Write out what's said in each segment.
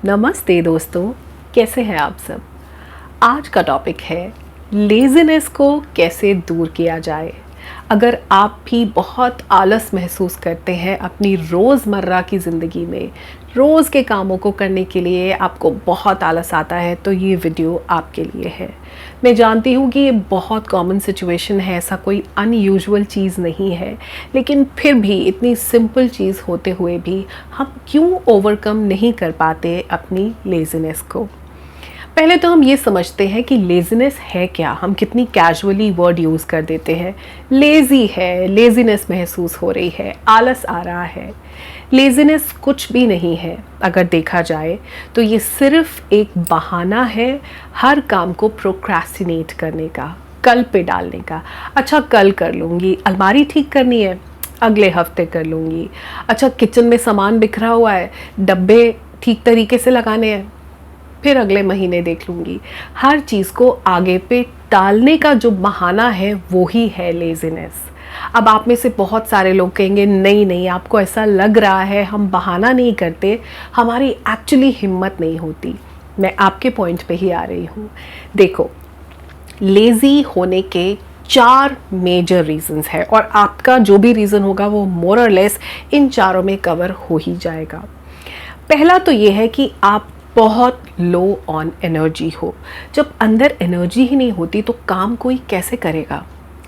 नमस्ते दोस्तों, कैसे हैं आप सब। आज का टॉपिक है लेज़ीनेस को कैसे दूर किया जाए। अगर आप भी बहुत आलस महसूस करते हैं अपनी रोज़मर्रा की ज़िंदगी में, रोज़ के कामों को करने के लिए आपको बहुत आलस आता है, तो ये वीडियो आपके लिए है। मैं जानती हूँ कि ये बहुत कॉमन सिचुएशन है, ऐसा कोई अनयूजुअल चीज़ नहीं है, लेकिन फिर भी इतनी सिंपल चीज़ होते हुए भी हम क्यों ओवरकम नहीं कर पाते अपनी लेज़ीनेस को। पहले तो हम ये समझते हैं कि लेज़ीनेस है क्या। हम कितनी कैजुअली वर्ड यूज़ कर देते हैं, लेज़ी है, लेज़ीनेस महसूस हो रही है, आलस आ रहा है। लेज़ीनेस कुछ भी नहीं है। अगर देखा जाए तो ये सिर्फ एक बहाना है हर काम को प्रोक्रेस्टिनेट करने का, कल पे डालने का। अच्छा कल कर लूँगी, अलमारी ठीक करनी है, अगले हफ्ते कर लूँगी। अच्छा किचन में सामान बिखरा हुआ है, डब्बे ठीक तरीके से लगाने हैं, फिर अगले महीने देख लूँगी। हर चीज़ को आगे पे टालने का जो बहाना है वो ही है लेज़ीनेस। अब आप में से बहुत सारे लोग कहेंगे नहीं नहीं, आपको ऐसा लग रहा है हम बहाना नहीं करते, हमारी एक्चुअली हिम्मत नहीं होती। मैं आपके पॉइंट पे ही आ रही हूँ। देखो, लेज़ी होने के 4 मेजर रीज़न्स है और आपका जो भी रीज़न होगा वो मोर और लेस इन चारों में कवर हो ही जाएगा। पहला तो ये है कि आप बहुत लो ऑन एनर्जी हो। जब अंदर एनर्जी ही नहीं होती तो काम कोई कैसे करेगा।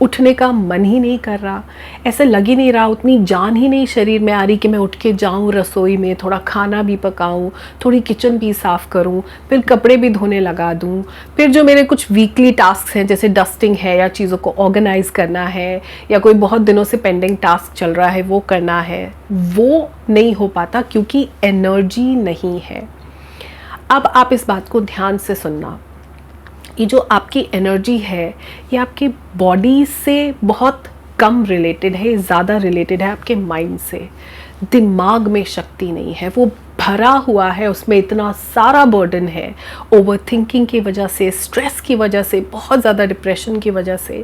उठने का मन ही नहीं कर रहा, ऐसे लग ही नहीं रहा, उतनी जान ही नहीं शरीर में आ रही कि मैं उठ के जाऊँ रसोई में, थोड़ा खाना भी पकाऊँ, थोड़ी किचन भी साफ़ करूँ, फिर कपड़े भी धोने लगा दूँ, फिर जो मेरे कुछ वीकली टास्क हैं जैसे डस्टिंग है या चीज़ों को ऑर्गेनाइज़ करना है या कोई बहुत दिनों से पेंडिंग टास्क चल रहा है वो करना है, वो नहीं हो पाता क्योंकि एनर्जी नहीं है। अब आप इस बात को ध्यान से सुनना, ये जो आपकी एनर्जी है ये आपकी बॉडी से बहुत कम रिलेटेड है, ज़्यादा रिलेटेड है आपके माइंड से। दिमाग में शक्ति नहीं है, वो भरा हुआ है, उसमें इतना सारा बर्डन है ओवर थिंकिंग की वजह से, स्ट्रेस की वजह से, बहुत ज़्यादा डिप्रेशन की वजह से।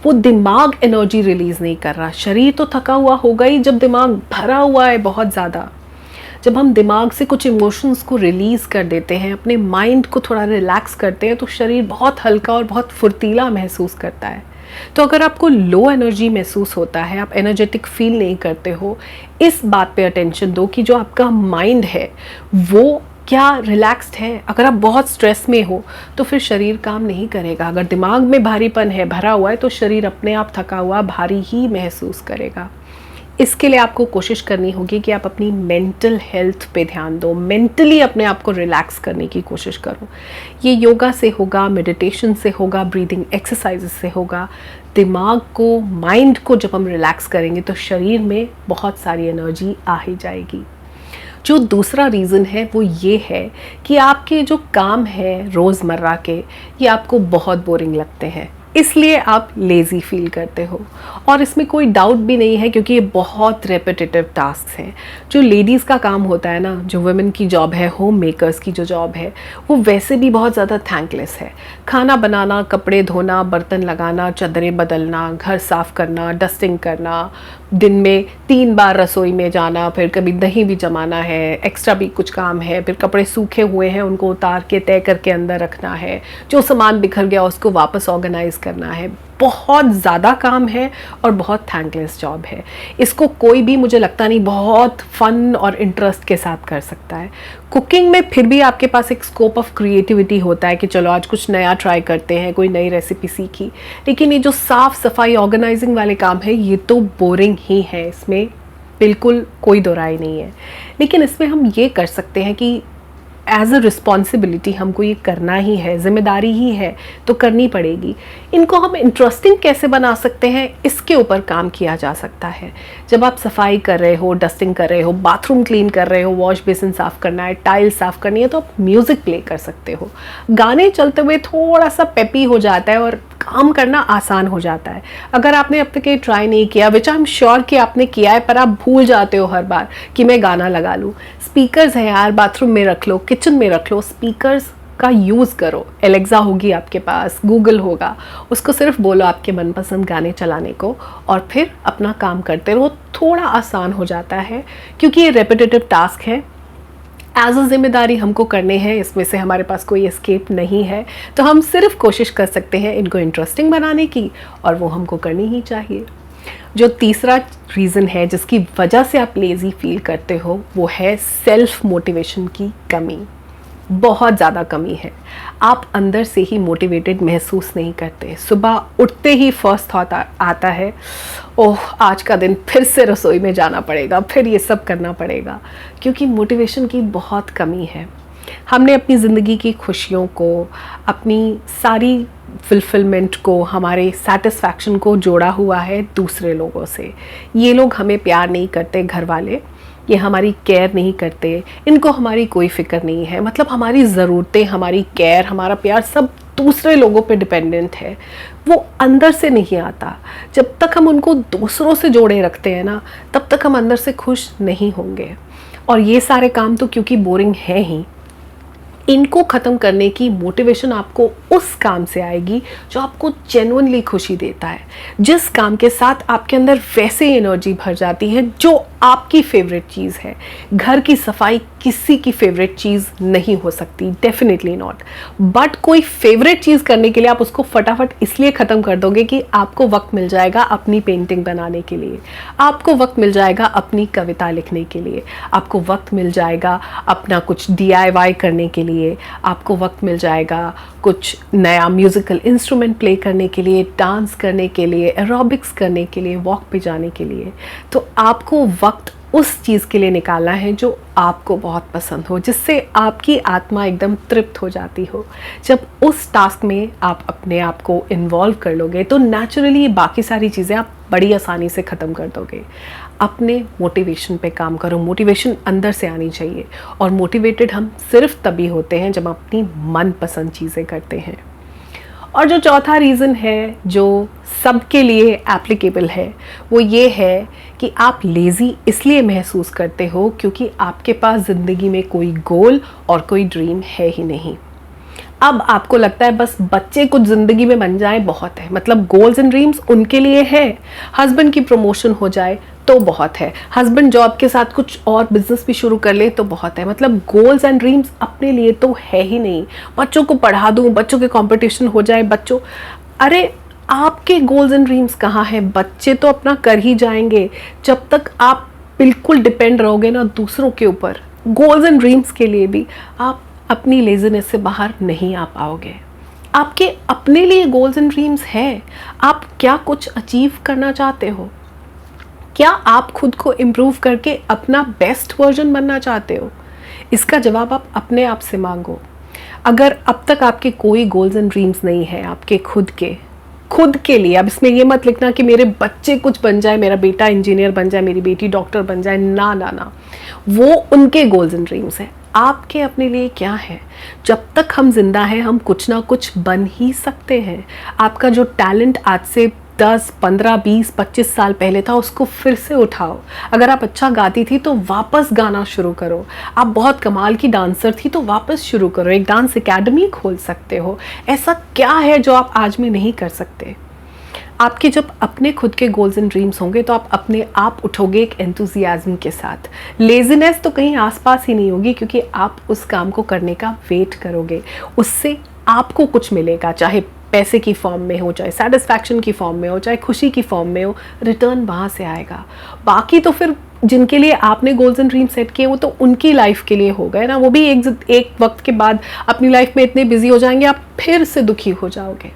वो दिमाग एनर्जी रिलीज़ नहीं कर रहा। शरीर तो थका हुआ होगा ही जब दिमाग भरा हुआ है बहुत ज़्यादा। जब हम दिमाग से कुछ इमोशंस को रिलीज़ कर देते हैं, अपने माइंड को थोड़ा रिलैक्स करते हैं, तो शरीर बहुत हल्का और बहुत फुर्तीला महसूस करता है। तो अगर आपको लो एनर्जी महसूस होता है, आप एनर्जेटिक फील नहीं करते हो, इस बात पे अटेंशन दो कि जो आपका माइंड है वो क्या रिलैक्स्ड है। अगर आप बहुत स्ट्रेस में हो तो फिर शरीर काम नहीं करेगा। अगर दिमाग में भारीपन है, भरा हुआ है, तो शरीर अपने आप थका हुआ भारी ही महसूस करेगा। इसके लिए आपको कोशिश करनी होगी कि आप अपनी मेंटल हेल्थ पे ध्यान दो, मेंटली अपने आप को रिलैक्स करने की कोशिश करो। ये योगा से होगा, मेडिटेशन से होगा, ब्रीदिंग एक्सरसाइजेस से होगा। दिमाग को, माइंड को जब हम रिलैक्स करेंगे तो शरीर में बहुत सारी एनर्जी आ ही जाएगी। जो दूसरा रीज़न है वो ये है कि आपके जो काम हैं रोज़मर्रा के, ये आपको बहुत बोरिंग लगते हैं, इसलिए आप लेज़ी फील करते हो। और इसमें कोई डाउट भी नहीं है क्योंकि ये बहुत रेपिटेटिव टास्क हैं। जो लेडीज़ का काम होता है ना, जो वुमेन की जॉब है, होम मेकर्स की जो जॉब है, वो वैसे भी बहुत ज़्यादा थैंकलेस है। खाना बनाना, कपड़े धोना, बर्तन लगाना, चादरें बदलना, घर साफ़ करना, डस्टिंग करना, दिन में 3 बार रसोई में जाना, फिर कभी दही भी जमाना है, एक्स्ट्रा भी कुछ काम है, फिर कपड़े सूखे हुए हैं उनको उतार के तय करके अंदर रखना है, जो सामान बिखर गया उसको वापस ऑर्गेनाइज करना है। बहुत ज़्यादा काम है और बहुत थैंकलेस जॉब है। इसको कोई भी, मुझे लगता नहीं, बहुत फन और इंटरेस्ट के साथ कर सकता है। कुकिंग में फिर भी आपके पास एक स्कोप ऑफ क्रिएटिविटी होता है कि चलो आज कुछ नया ट्राई करते हैं, कोई नई रेसिपी सीखी। लेकिन ये जो साफ़ सफाई ऑर्गेनाइजिंग वाले काम है ये तो बोरिंग ही है, इसमें बिल्कुल कोई दो राय नहीं है। लेकिन इसमें हम ये कर सकते हैं कि एज अ रिस्पॉन्सिबिलिटी हमको ये करना ही है, जिम्मेदारी ही है तो करनी पड़ेगी। इनको हम इंटरेस्टिंग कैसे बना सकते हैं, इसके ऊपर काम किया जा सकता है। जब आप सफाई कर रहे हो, डस्टिंग कर रहे हो, बाथरूम क्लीन कर रहे हो, वॉश बेसिन साफ़ करना है, टाइल साफ़ करनी है, तो आप म्यूज़िक प्ले कर सकते हो। गाने चलते हुए थोड़ा सा पेपी हो जाता है और काम करना आसान हो जाता है। अगर आपने अब तक ये ट्राई नहीं किया, विच आई एम श्योर कि आपने किया है, पर आप भूल जाते हो हर बार कि मैं गाना लगा लूँ। स्पीकर्स हैं यार, बाथरूम में रख लो, किचन में रख लो, स्पीकर्स का यूज़ करो। एलेक्सा होगी आपके पास, गूगल होगा, उसको सिर्फ बोलो आपके मनपसंद गाने चलाने को और फिर अपना काम करते रहो। थोड़ा आसान हो जाता है क्योंकि ये रेपिटेटिव टास्क है। एज अ जिम्मेदारी हमको करने हैं, इसमें से हमारे पास कोई एस्केप नहीं है। तो हम सिर्फ कोशिश कर सकते हैं इनको इंटरेस्टिंग बनाने की, और वो हमको करनी ही चाहिए। जो तीसरा रीज़न है जिसकी वजह से आप लेज़ी फील करते हो, वो है सेल्फ मोटिवेशन की कमी। बहुत ज़्यादा कमी है। आप अंदर से ही मोटिवेटेड महसूस नहीं करते। सुबह उठते ही फर्स्ट थॉट आता है, ओह आज का दिन फिर से रसोई में जाना पड़ेगा, फिर ये सब करना पड़ेगा, क्योंकि मोटिवेशन की बहुत कमी है। हमने अपनी ज़िंदगी की खुशियों को, अपनी सारी फुलफिलमेंट को, हमारे सेटिस्फैक्शन को जोड़ा हुआ है दूसरे लोगों से। ये लोग हमें प्यार नहीं करते, घर वाले, ये हमारी केयर नहीं करते, इनको हमारी कोई फ़िक्र नहीं है। मतलब हमारी ज़रूरतें, हमारी केयर, हमारा प्यार सब दूसरे लोगों पे डिपेंडेंट है, वो अंदर से नहीं आता। जब तक हम उनको दूसरों से जोड़े रखते हैं ना, तब तक हम अंदर से खुश नहीं होंगे। और ये सारे काम तो क्योंकि बोरिंग है ही, इनको ख़त्म करने की मोटिवेशन आपको उस काम से आएगी जो आपको जेन्युइनली खुशी देता है, जिस काम के साथ आपके अंदर वैसे एनर्जी भर जाती है जो आपकी फेवरेट चीज़ है। घर की सफाई किसी की फेवरेट चीज़ नहीं हो सकती, डेफिनेटली नॉट। बट कोई फेवरेट चीज़ करने के लिए आप उसको फटाफट इसलिए ख़त्म कर दोगे कि आपको वक्त मिल जाएगा अपनी पेंटिंग बनाने के लिए, आपको वक्त मिल जाएगा अपनी कविता लिखने के लिए, आपको वक्त मिल जाएगा अपना कुछ DIY करने के लिए, आपको वक्त मिल जाएगा कुछ नया म्यूज़िकल इंस्ट्रूमेंट प्ले करने के लिए, डांस करने के लिए, एरोबिक्स करने के लिए, वॉक पे जाने के लिए। तो आपको वक्त उस चीज़ के लिए निकालना है जो आपको बहुत पसंद हो, जिससे आपकी आत्मा एकदम तृप्त हो जाती हो। जब उस टास्क में आप अपने आप को इन्वॉल्व कर लोगे तो नेचुरली बाकी सारी चीज़ें आप बड़ी आसानी से ख़त्म कर दोगे। अपने मोटिवेशन पे काम करो। मोटिवेशन अंदर से आनी चाहिए, और मोटिवेटेड हम सिर्फ तभी होते हैं जब अपनी मनपसंद चीज़ें करते हैं। और जो चौथा रीज़न है जो सबके लिए एप्लीकेबल है, वो ये है कि आप लेज़ी इसलिए महसूस करते हो क्योंकि आपके पास ज़िंदगी में कोई गोल और कोई ड्रीम है ही नहीं। अब आपको लगता है बस बच्चे कुछ ज़िंदगी में बन जाए बहुत है, मतलब गोल्स एंड ड्रीम्स उनके लिए है। हस्बैंड की प्रमोशन हो जाए तो बहुत है, हस्बैंड जॉब के साथ कुछ और बिजनेस भी शुरू कर ले तो बहुत है। मतलब गोल्स एंड ड्रीम्स अपने लिए तो है ही नहीं। बच्चों को पढ़ा दूँ, बच्चों के कंपटीशन हो जाए, बच्चों, अरे आपके गोल्स एंड ड्रीम्स कहाँ हैं? बच्चे तो अपना कर ही जाएंगे। जब तक आप बिल्कुल डिपेंड रहोगे ना दूसरों के ऊपर, गोल्स एंड ड्रीम्स के लिए भी, आप अपनी लेज़ीनेस से बाहर नहीं आ पाओगे। आपके अपने लिए गोल्स एंड ड्रीम्स हैं। आप क्या कुछ अचीव करना चाहते हो? क्या आप खुद को इम्प्रूव करके अपना बेस्ट वर्जन बनना चाहते हो? इसका जवाब आप अपने आप से मांगो। अगर अब तक आपके कोई गोल्स एंड ड्रीम्स नहीं है आपके खुद के लिए, अब इसमें ये मत लिखना कि मेरे बच्चे कुछ बन जाए, मेरा बेटा इंजीनियर बन जाए, मेरी बेटी डॉक्टर बन जाए, ना ना ना, वो उनके गोल्स एंड ड्रीम्स हैं। आपके अपने लिए क्या है? जब तक हम जिंदा हैं हम कुछ ना कुछ बन ही सकते हैं। आपका जो टैलेंट आज से 10, 15, 20, 25 साल पहले था, उसको फिर से उठाओ। अगर आप अच्छा गाती थी तो वापस गाना शुरू करो। आप बहुत कमाल की डांसर थी तो वापस शुरू करो, एक डांस एकेडमी खोल सकते हो। ऐसा क्या है जो आप आज में नहीं कर सकते? आपके जब अपने खुद के गोल्स एंड ड्रीम्स होंगे तो आप अपने आप उठोगे एक एंथुजियाज्म के साथ। लेज़ीनेस तो कहीं आसपास ही नहीं होगी, क्योंकि आप उस काम को करने का वेट करोगे। उससे आपको कुछ मिलेगा, चाहे पैसे की फॉर्म में हो, चाहे सेटिस्फैक्शन की फॉर्म में हो, चाहे खुशी की फॉर्म में हो, रिटर्न वहाँ से आएगा। बाकी तो फिर जिनके लिए आपने गोल्स एंड ड्रीम सेट किए वो तो उनकी लाइफ के लिए हो गए ना। वो भी एक वक्त के बाद अपनी लाइफ में इतने बिजी हो जाएंगे, आप फिर से दुखी हो जाओगे।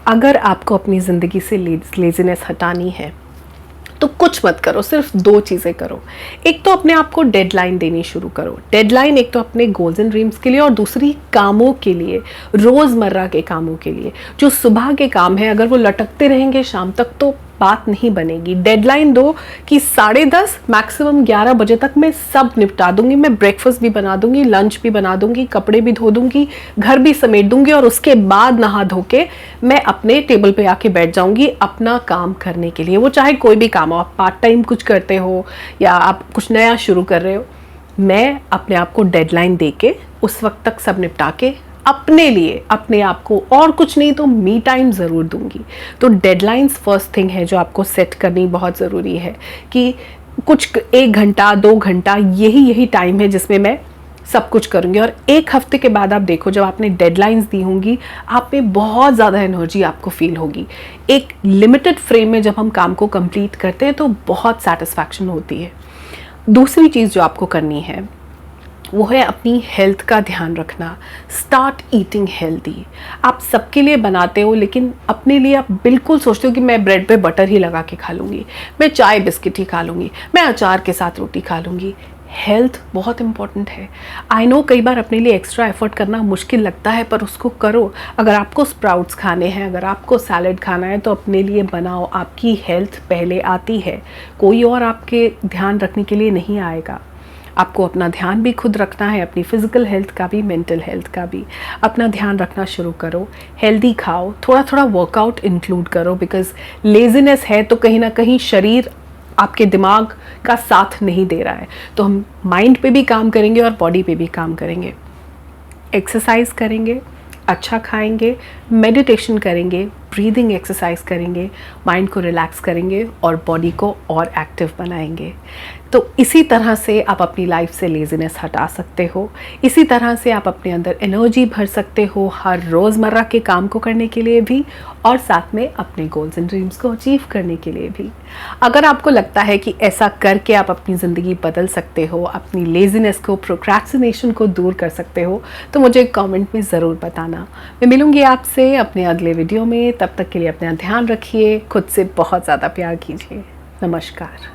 अगर आपको अपनी ज़िंदगी से लेज़ीनेस हटानी है तो कुछ मत करो, सिर्फ 2 चीज़ें करो। एक तो अपने आप को डेडलाइन देनी शुरू करो। डेडलाइन एक तो अपने गोल्स एंड ड्रीम्स के लिए, और दूसरी कामों के लिए, रोज़मर्रा के कामों के लिए। जो सुबह के काम है अगर वो लटकते रहेंगे शाम तक तो बात नहीं बनेगी। डेडलाइन दो कि 10:30 मैक्सिमम 11 बजे तक मैं सब निपटा दूंगी। मैं ब्रेकफास्ट भी बना दूंगी, लंच भी बना दूंगी, कपड़े भी धो दूंगी, घर भी समेट दूंगी, और उसके बाद नहा धो के मैं अपने टेबल पे आके बैठ जाऊंगी अपना काम करने के लिए। वो चाहे कोई भी काम हो, आप पार्ट टाइम कुछ करते हो या आप कुछ नया शुरू कर रहे हो, मैं अपने आप को डेडलाइन दे के उस वक्त तक सब निपटा के अपने लिए, अपने आप को, और कुछ नहीं तो मी टाइम ज़रूर दूंगी। तो डेडलाइंस फर्स्ट थिंग है जो आपको सेट करनी बहुत ज़रूरी है, कि कुछ 1 घंटा 2 घंटा यही टाइम है जिसमें मैं सब कुछ करूँगी, और एक हफ्ते के बाद आप देखो जब आपने डेडलाइंस दी होंगी, आप में बहुत ज़्यादा एनर्जी आपको फील होगी। एक लिमिटेड फ्रेम में जब हम काम को कंप्लीट करते हैं तो बहुत सेटिस्फैक्शन होती है। दूसरी चीज़ जो आपको करनी है वो है अपनी हेल्थ का ध्यान रखना। Start eating healthy. आप सबके लिए बनाते हो, लेकिन अपने लिए आप बिल्कुल सोचते हो कि मैं ब्रेड पे बटर ही लगा के खा लूँगी, मैं चाय बिस्किट ही खा लूँगी, मैं अचार के साथ रोटी खा लूँगी। हेल्थ बहुत इंपॉर्टेंट है। आई नो कई बार अपने लिए एक्स्ट्रा एफर्ट करना मुश्किल लगता है, पर उसको करो। अगर आपको स्प्राउट्स खाने हैं, अगर आपको सैलड खाना है, तो अपने लिए बनाओ। आपकी हेल्थ पहले आती है, कोई और आपके ध्यान रखने के लिए नहीं आएगा। आपको अपना ध्यान भी खुद रखना है, अपनी फिजिकल हेल्थ का भी, मेंटल हेल्थ का भी। अपना ध्यान रखना शुरू करो, हेल्दी खाओ, थोड़ा थोड़ा वर्कआउट इंक्लूड करो, बिकॉज लेज़ीनेस है तो कहीं ना कहीं शरीर आपके दिमाग का साथ नहीं दे रहा है, तो हम माइंड पे भी काम करेंगे और बॉडी पे भी काम करेंगे। एक्सरसाइज करेंगे, अच्छा खाएंगे, मेडिटेशन करेंगे, ब्रीदिंग एक्सरसाइज करेंगे, माइंड को रिलैक्स करेंगे और बॉडी को और एक्टिव बनाएंगे। तो इसी तरह से आप अपनी लाइफ से लेज़ीनेस हटा सकते हो। इसी तरह से आप अपने अंदर एनर्जी भर सकते हो हर रोज़मर्रा के काम को करने के लिए भी, और साथ में अपने गोल्स एंड ड्रीम्स को अचीव करने के लिए भी। अगर आपको लगता है कि ऐसा करके आप अपनी ज़िंदगी बदल सकते हो, अपनी लेज़ीनेस को, प्रोक्रेस्टिनेशन को दूर कर सकते हो, तो मुझे कमेंट में ज़रूर बताना। मैं मिलूँगी आपसे अपने अगले वीडियो में। तब तक के लिए अपना ध्यान रखिए, खुद से बहुत ज़्यादा प्यार कीजिए। नमस्कार।